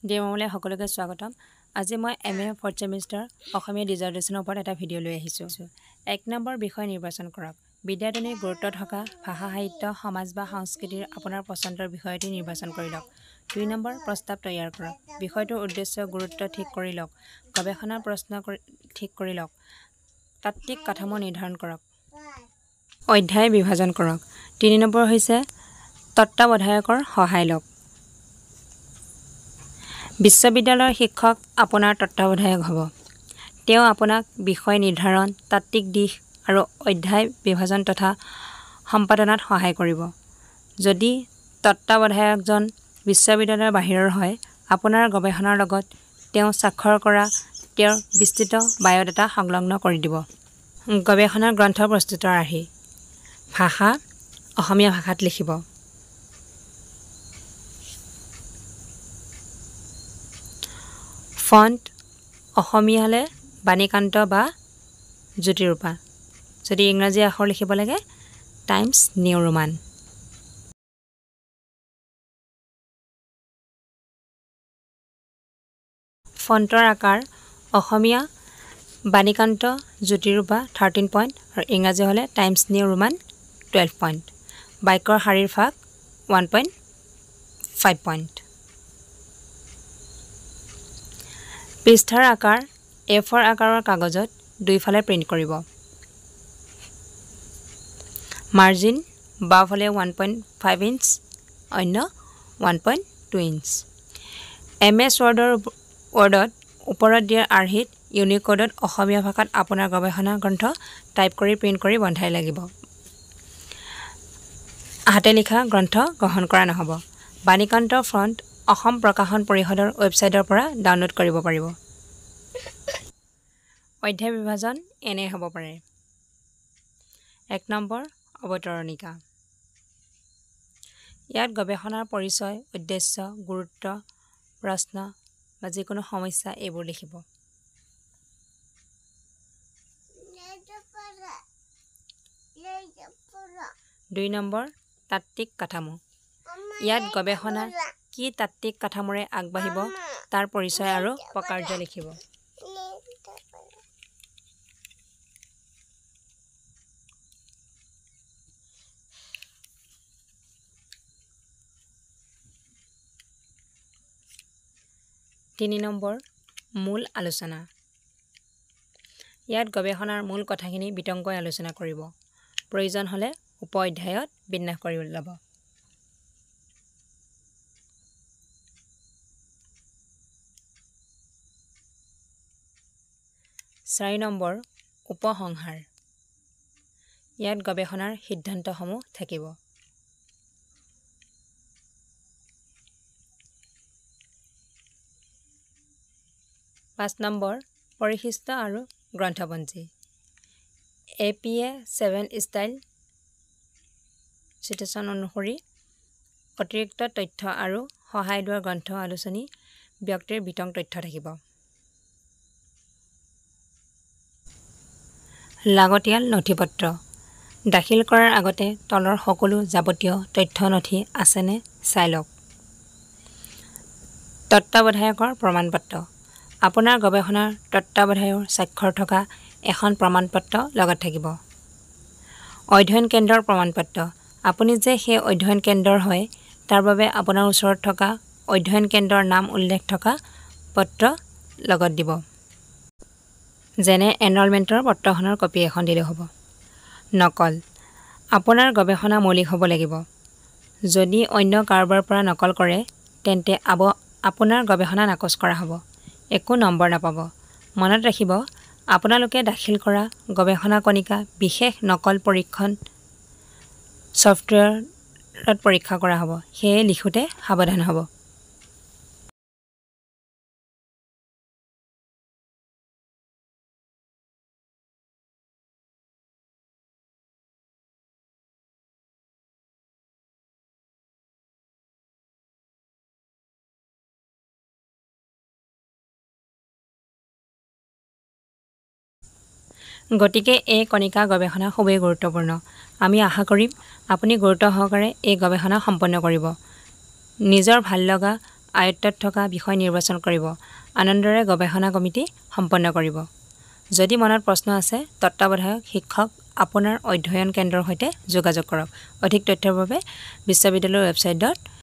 Dear মমলৈ সকলোকে স্বাগতম। আজি মই MA 4th সেমিষ্টাৰ অসমীয়া ডিজাৰ্টেশ্যনৰ ওপৰত এটা ভিডিঅ' লৈ আহিছোঁ। 1 নম্বৰ বিষয় নিৰ্বাচন কৰক। বিদ্যায়তনিক গুৰুত্ব থকা ভাষা সাহিত্য সমাজ বা সংস্কৃতিৰ আপোনাৰ পচন্দৰ বিষয়টি নিৰ্বাচন কৰি লওক। 2 নম্বৰ প্ৰস্তাৱ তৈয়াৰ কৰক। বিষয়টোৰ উদ্দেশ্য গুৰুত্ব ঠিক কৰি লওক। গৱেষণাৰ প্ৰশ্ন ঠিক কৰি লওক। তাত্ত্বিক কাঠামো নিৰ্ধাৰণ কৰক। অধ্যায় বিভাজন কৰক। 3 নম্বৰ হৈছে তত্ত্বাৱধায়কৰ সহায় লওক। বিশ্ববিদ্যালয়ৰ শিক্ষক আপোনাৰ তত্ত্বাৱধায়ক হ'ব। তেওঁ আপোনাক বিষয় নিৰ্ধাৰণ, তাত্ত্বিক দিশ আৰু অধ্যায় বিভাজন তথা সম্পাদনাত সহায় কৰিব। যদি তত্ত্বাৱধায়কজন বিশ্ববিদ্যালয়ৰ বাহিৰৰ হয়, আপোনাৰ গৱেষণাৰ লগত তেওঁ স্বাক্ষৰ কৰা তেওঁৰ বিস্তৃত বায়'ডাটা সংলগ্ন কৰি দিব। গৱেষণাৰ গ্ৰন্থ প্ৰস্তুতৰ আৰ্হি। ভাষা অসমীয়া ভাষাত লিখিব। ফন্ট অসমীয়ালে বাণীকান্ত বা জ্যোতিৰূপা। যদি ইংৰাজী আখৰ লিখিব লাগে টাইমছ নিউ ৰোমান। ফন্টৰ আকাৰ অসমীয়া বাণীকান্ত জ্যোতিৰূপা 13 পইণ্ট আৰু ইংৰাজী হ'লে টাইমছ নিউ ৰোমান 12 পইণ্ট। বাক্যৰ শাৰীৰ ভাগ 1.5 পইণ্ট। পৃষ্ঠাৰ আকাৰ A4 আকাৰৰ কাগজত দুইফালে প্ৰিণ্ট কৰিব। মাৰ্জিন বাওঁফালে 1.5 ইঞ্চ, অন্য 1.2 ইঞ্চ। MS ৱৰ্ডত ওপৰত দিয়া আৰ্হিত ইউনিকোডত অসমীয়া ভাষাত আপোনাৰ গৱেষণা গ্ৰন্থ টাইপ কৰি প্ৰিণ্ট কৰি বন্ধাই লাগিব। হাতে লিখা গ্ৰন্থ গ্ৰহণ কৰা নহ'ব। বাণীকান্ত ফন্ট অসম প্ৰকাশন পৰিষদৰ ৱেবছাইটৰ পৰা ডাউনলোড কৰিব পাৰিব। অধ্যায় বিভাজন এনে হ'ব পাৰে। 1 নম্বৰ অৱতৰণিকা। ইয়াত গৱেষণাৰ পৰিচয়, উদ্দেশ্য, গুৰুত্ব, প্ৰশ্ন বা যিকোনো সমস্যা এইবোৰ লিখিব। 2 নম্বৰ তাত্ত্বিক কাঠামো। ইয়াত গৱেষণা কি তাত্ত্বিক কাঠামোৰে আগবাঢ়িব তাৰ পৰিচয় আৰু প্ৰকাৰ্য লিখিব। 3 নম্বৰ মূল আলোচনা। ইয়াত গৱেষণাৰ মূল কথাখিনি বিতংকৈ আলোচনা কৰিব। প্ৰয়োজন হ'লে উপ অধ্যায়ত বিন্যাস কৰি ল'ব। 4 নম্বৰ উপসংহাৰ। ইয়াত গৱেষণাৰ সিদ্ধান্তসমূহ থাকিব। 5 নম্বৰ পৰিশিষ্ট আৰু গ্ৰন্থপঞ্জী। APA 7 ষ্টাইল চিটেশ্যন অনুসৰি অতিৰিক্ত তথ্য আৰু সহায় লোৱা গ্ৰন্থ আলোচনী ব্যক্তিৰ বিতং তথ্য থাকিব। লাগতিয়াল নথিপত্ৰ। দাখিল কৰাৰ আগতে তলৰ সকলো যাৱতীয় তথ্য নথি আছেনে চাই লওক। তত্ত্বাৱধায়কৰ প্ৰমাণপত্ৰ। আপোনাৰ গৱেষণাৰ তত্ত্বাৱধায়কৰ স্বাক্ষৰ থকা এখন প্ৰমাণপত্ৰ লগত থাকিব। অধ্যয়ন কেন্দ্ৰৰ প্ৰমাণপত্ৰ। আপুনি যে সেই অধ্যয়ন কেন্দ্ৰৰ হয় তাৰ বাবে আপোনাৰ ওচৰত থকা অধ্যয়ন কেন্দ্ৰৰ নাম উল্লেখ থকা পত্ৰ লগত দিব। যেনে এনৰলমেণ্টৰ পত্ৰখনৰ কপি এখন দিলে হ'ব। নকল। আপোনাৰ গৱেষণা মৌলিক হ'ব লাগিব। যদি অন্য কাৰোবাৰ পৰা নকল কৰে তেন্তে আপোনাৰ গৱেষণা নাকচ কৰা হ'ব। একো নম্বৰ নাপাব। মনত ৰাখিব, আপোনালোকে দাখিল কৰা গৱেষণা কণিকা বিশেষ নকল পৰীক্ষণ ছফ্টৱেৰত পৰীক্ষা কৰা হ'ব। সেয়ে লিখোঁতে সাৱধান হ'ব। গতিকে এই কণিকা গৱেষণা খুবেই গুৰুত্বপূৰ্ণ। আমি আশা কৰিম আপুনি গুৰুত্ব সহকাৰে এই গৱেষণা সম্পন্ন কৰিব। নিজৰ ভাল লগা আয়ত্তত থকা বিষয় নিৰ্বাচন কৰিব আনন্দৰে গৱেষণা কমিটি সম্পন্ন কৰিব যদি মনত প্ৰশ্ন আছে তত্ত্বাৱধায়ক শিক্ষক আপোনাৰ অধ্যয়ন কেন্দ্ৰৰ সৈতে যোগাযোগ কৰক অধিক তথ্যৰ বাবে বিশ্ববিদ্যালয়ৰ ৱেবছাইটত